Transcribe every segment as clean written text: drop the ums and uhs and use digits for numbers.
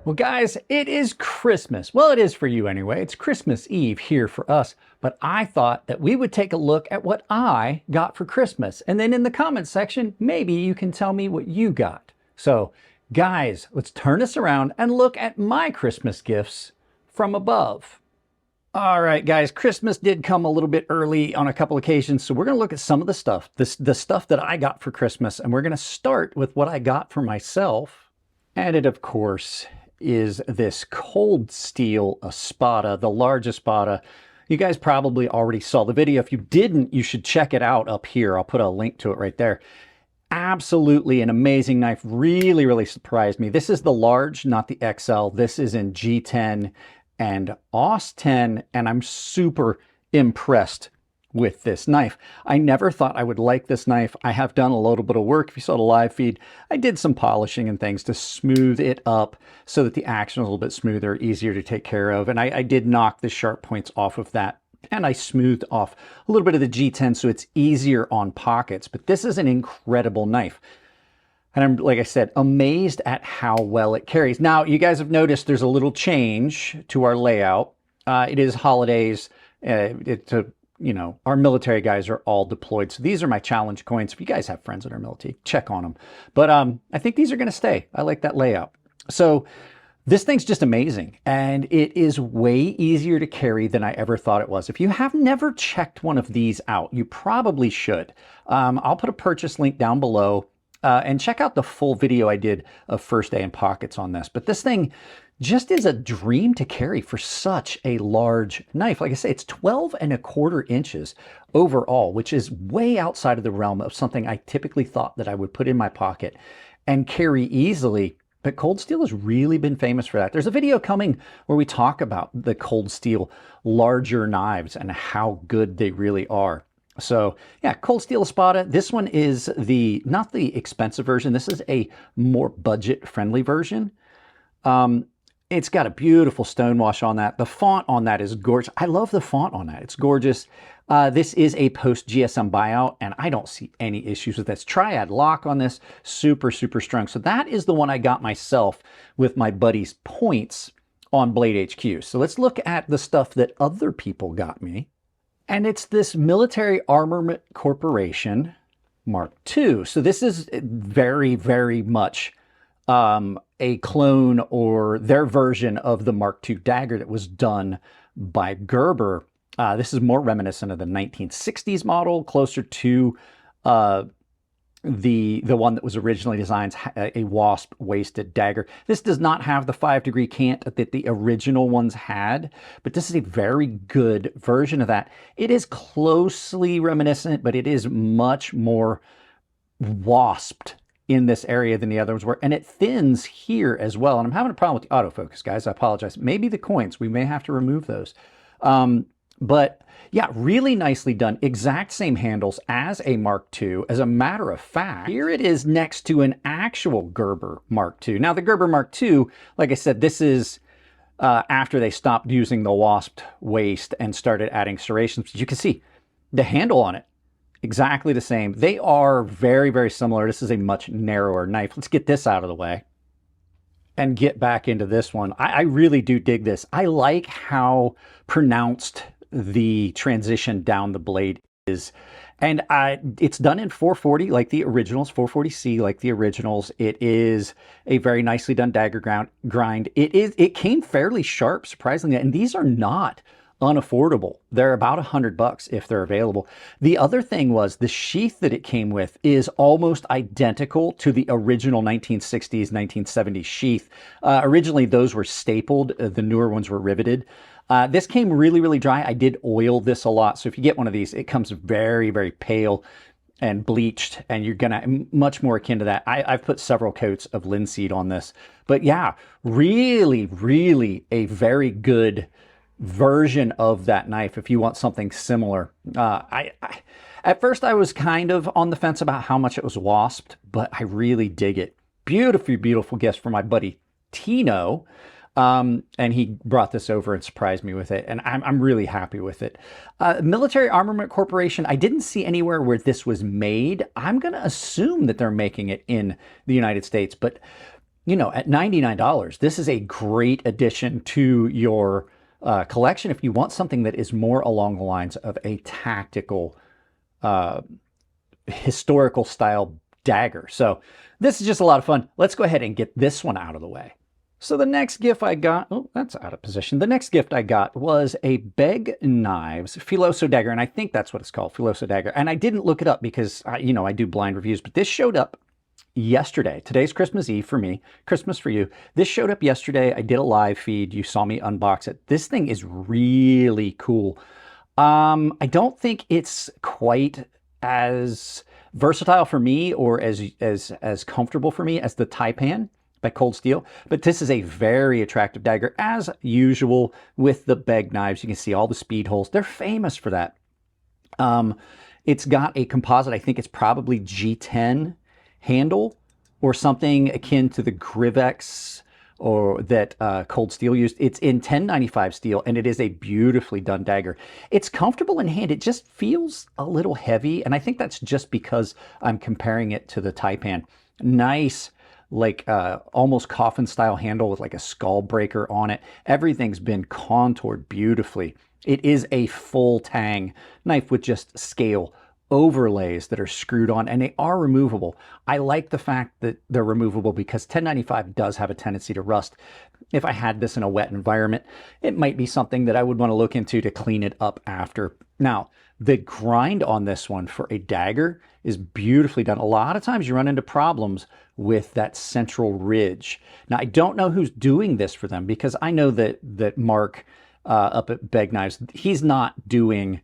Well, guys, it is Christmas. Well, it is for you anyway. It's Christmas Eve here for us. But I thought that we would take a look at what I got for Christmas. And then in the comments section, maybe you can tell me what you got. So, guys, let's turn this around and look at my Christmas gifts from above. All right, guys, Christmas did come a little bit early on a couple occasions, so we're going to look at some of the stuff, the stuff that I got for Christmas, and we're going to start with what I got for myself. And it, of course, is this cold steel Espada, the large Espada. You guys probably already saw the video. If you didn't, you should check it out up here. I'll put a link to it right there. Absolutely an amazing knife. Really, really surprised me. This is the large, not the XL. This is in G10 and AUS 10, and I'm super impressed with this knife. I never thought I would like this knife. I have done a little bit of work. If you saw the live feed, I did some polishing and things to smooth it up so that the action was a little bit smoother, easier to take care of. And I did knock the sharp points off of that. And I smoothed off a little bit of the G10 so it's easier on pockets. But this is an incredible knife. And I'm, like I said, amazed at how well it carries. Now, you guys have noticed there's a little change to our layout. It is holidays. You know, our military guys are all deployed. So these are my challenge coins. If you guys have friends in our military, check on them. But I think these are going to stay. I like that layout. So this thing's just amazing. And it is way easier to carry than I ever thought it was. If you have never checked one of these out, you probably should. I'll put a purchase link down below. And check out the full video I did of First Day in Pockets on this. But this thing just is a dream to carry for such a large knife. Like I say, it's 12¼ inches overall, which is way outside of the realm of something I typically thought that I would put in my pocket and carry easily. But cold steel has really been famous for that. There's a video coming where we talk about the cold steel larger knives and how good they really are. So yeah, cold steel Espada. This one is not the expensive version. This is a more budget friendly version. It's got a beautiful stonewash on that. The font on that is gorgeous. I love the font on that. It's gorgeous. This is a post GSM buyout, and I don't see any issues with this. Triad lock on this, super, super strong. So that is the one I got myself with my buddy's points on Blade HQ. So let's look at the stuff that other people got me. And it's this Military Armament Corporation Mark II. So this is very, very much a clone or their version of the Mark II Dagger that was done by Gerber. This is more reminiscent of the 1960s model, closer to the one that was originally designed, a wasp waisted dagger. This does not have the 5-degree cant that the original ones had, but this is a very good version of that. It is closely reminiscent, but it is much more wasped in this area than the other ones were, and it thins here as well. And I'm having a problem with the autofocus, guys. I apologize. Maybe the coins, we may have to remove those. But yeah, really nicely done. Exact same handles as a Mark II. As a matter of fact, here it is next to an actual Gerber Mark II. Now, the Gerber Mark II, like I said, this is after they stopped using the wasped waist and started adding serrations. But you can see the handle on it, exactly the same. They are very, very similar. This is a much narrower knife. Let's get this out of the way and get back into this one. I really do dig this. I like how pronounced the transition down the blade is. And it's done in 440 like the originals, 440C like the originals. It is a very nicely done dagger grind. It came fairly sharp, surprisingly, and these are not unaffordable. They're about $100 if they're available. The other thing was the sheath that it came with is almost identical to the original 1960s, 1970s sheath. Originally, those were stapled. The newer ones were riveted. This came really, really dry. I did oil this a lot. So if you get one of these, it comes very, very pale and bleached, and you're gonna much more akin to that. I've put several coats of linseed on this, but yeah, really, really a very good version of that knife if you want something similar. At first I was kind of on the fence about how much it was wasped, but I really dig it. Beautiful, beautiful gift from my buddy Tino. And he brought this over and surprised me with it, and I'm really happy with it. Military Armament Corporation, I didn't see anywhere where this was made. I'm going to assume that they're making it in the United States, but you know, at $99, this is a great addition to your collection if you want something that is more along the lines of a tactical, historical style dagger. So this is just a lot of fun. Let's go ahead and get this one out of the way. So the next gift I got, oh, that's out of position. The next gift I got was a Beg Knives Filoso Dagger, and I think that's what it's called, Filoso Dagger. And I didn't look it up because, you know, I do blind reviews, but this showed up yesterday. Today's Christmas Eve for me, Christmas for you. This showed up yesterday. I did a live feed. You saw me unbox it. This thing is really cool. I don't think it's quite as versatile for me or as comfortable for me as the Taipan by Cold Steel, but this is a very attractive dagger as usual with the Beg knives. You can see all the speed holes. They're famous for that. It's got a composite, I think it's probably G10 handle or something akin to the Grivex or that Cold Steel used. It's in 1095 steel, and it is a beautifully done dagger. It's comfortable in hand. It just feels a little heavy, and I think that's just because I'm comparing it to the Taipan. Nice, like almost coffin style handle with like a skull breaker on it. Everything's been contoured beautifully. It is a full tang knife with just scale overlays that are screwed on, and they are removable. I like the fact that they're removable because 1095 does have a tendency to rust. If I had this in a wet environment, it might be something that I would want to look into to clean it up after. Now, the grind on this one for a dagger is beautifully done. A lot of times you run into problems with that central ridge. Now, I don't know who's doing this for them because I know that Mark up at Beg Knives, he's not doing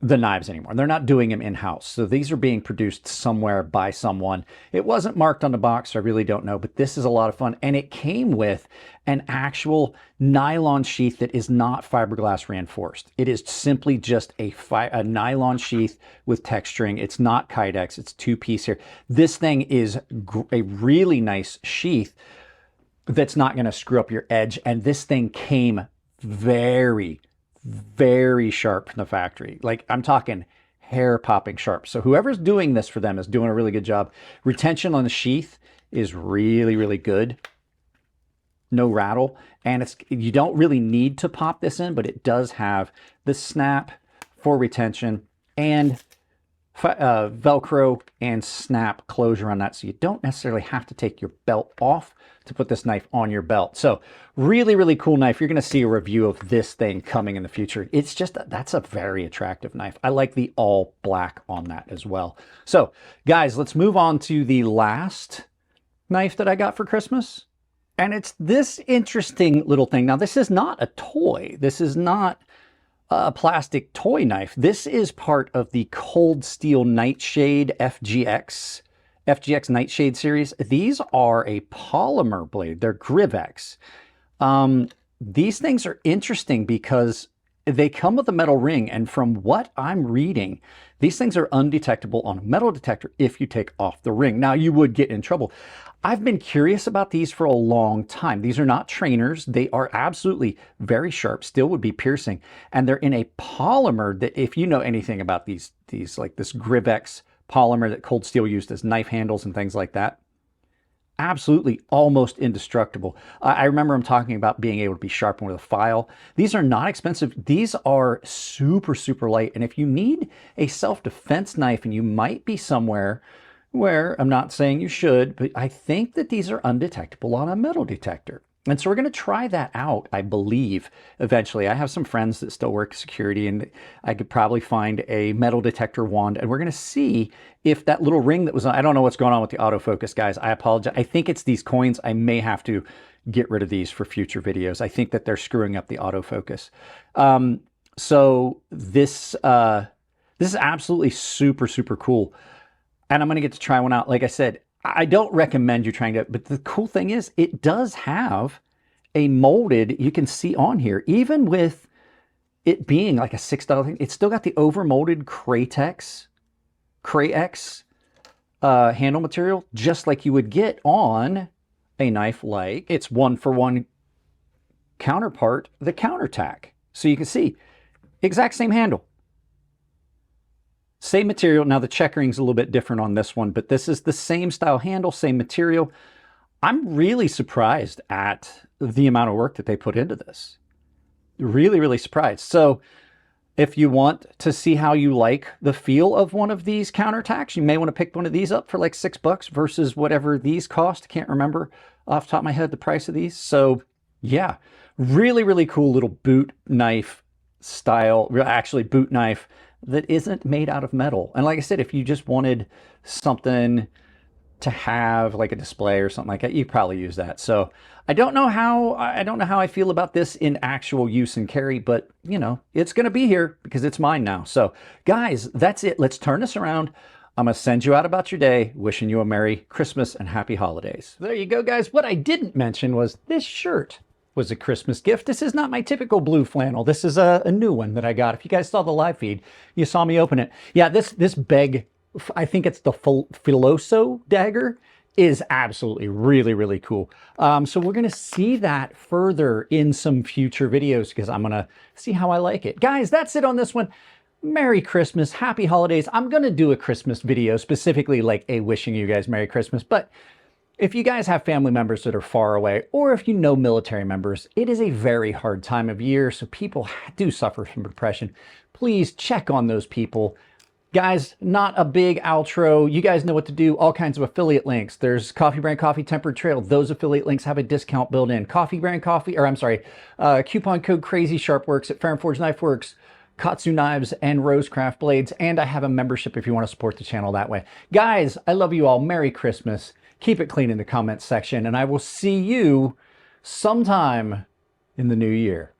the knives anymore. They're not doing them in-house. So these are being produced somewhere by someone. It wasn't marked on the box, so I really don't know, but this is a lot of fun. And it came with an actual nylon sheath that is not fiberglass reinforced. It is simply just a nylon sheath with texturing. It's not Kydex. It's two-piece here. This thing is a really nice sheath that's not going to screw up your edge. And this thing came very sharp from the factory. Like, I'm talking hair popping sharp. So whoever's doing this for them is doing a really good job. Retention on the sheath is really good. No rattle. And you don't really need to pop this in, but it does have the snap for retention and Velcro and snap closure on that. So you don't necessarily have to take your belt off to put this knife on your belt. So really cool knife. You're going to see a review of this thing coming in the future. It's just, that's a very attractive knife. I like the all black on that as well. So guys, let's move on to the last knife that I got for Christmas. And it's this interesting little thing. Now, this is not a toy. This is not a plastic toy knife. This is part of the Cold Steel Nightshade FGX Nightshade series. These are a polymer blade. They're Grivex. These things are interesting because they come with a metal ring, and from what I'm reading, these things are undetectable on a metal detector if you take off the ring. Now, you would get in trouble. I've been curious about these for a long time. These are not trainers. They are absolutely very sharp, still would be piercing, and they're in a polymer that, if you know anything about these like this Grivex polymer that Cold Steel used as knife handles and things like that, absolutely almost indestructible. I remember him talking about being able to be sharpened with a file. These are not expensive. These are super light. And if you need a self-defense knife, and you might be somewhere where, I'm not saying you should, but I think that these are undetectable on a metal detector. And so we're going to try that out, I believe, eventually. I have some friends that still work security, and I could probably find a metal detector wand, and we're going to see if that little ring that was on, I don't know what's going on with the autofocus, guys. I apologize. I think it's these coins. I may have to get rid of these for future videos. I think that they're screwing up the autofocus. So this is absolutely super cool. And I'm going to get to try one out. Like I said, I don't recommend you trying it, but the cool thing is it does have a molded, you can see on here, even with it being like a $6 thing, it's still got the overmolded Crayex handle material, just like you would get on a knife like its one-for-one counterpart, the Counterattack. So you can see, exact same handle. Same material. Now the checkering's a little bit different on this one, but this is the same style handle, same material. I'm really surprised at the amount of work that they put into this. Really, really surprised. So if you want to see how you like the feel of one of these counterattacks, you may want to pick one of these up for like $6 versus whatever these cost. Can't remember off the top of my head the price of these. So yeah, really, really cool little boot knife style, actually boot knife that isn't made out of metal. And like I said, if you just wanted something to have like a display or something like that, you probably use that. So I don't know how I feel about this in actual use and carry, but you know, it's going to be here because it's mine now. So guys, that's it. Let's turn this around. I'm going to send you out about your day, wishing you a Merry Christmas and Happy Holidays. There you go, guys. What I didn't mention was this shirt was a Christmas gift. This is not my typical blue flannel. This is a new one that I got. If you guys saw the live feed, you saw me open it. Yeah, this beg, I think it's the Filoso dagger, is absolutely really, really cool. So we're going to see that further in some future videos because I'm going to see how I like it. Guys, that's it on this one. Merry Christmas, Happy Holidays. I'm going to do a Christmas video, specifically like a wishing you guys Merry Christmas. But if you guys have family members that are far away, or if you know military members, it is a very hard time of year. So people do suffer from depression. Please check on those people. Guys, not a big outro. You guys know what to do. All kinds of affiliate links. There's Coffee Brand Coffee Tempered Trail. Those affiliate links have a discount built in. Coffee Brand Coffee, or I'm sorry, coupon code CrazySharp works at Fair and Forge Knife Works, KATSU Knives, and Rosecraft Blades. And I have a membership if you want to support the channel that way. Guys, I love you all. Merry Christmas. Keep it clean in the comments section, and I will see you sometime in the new year.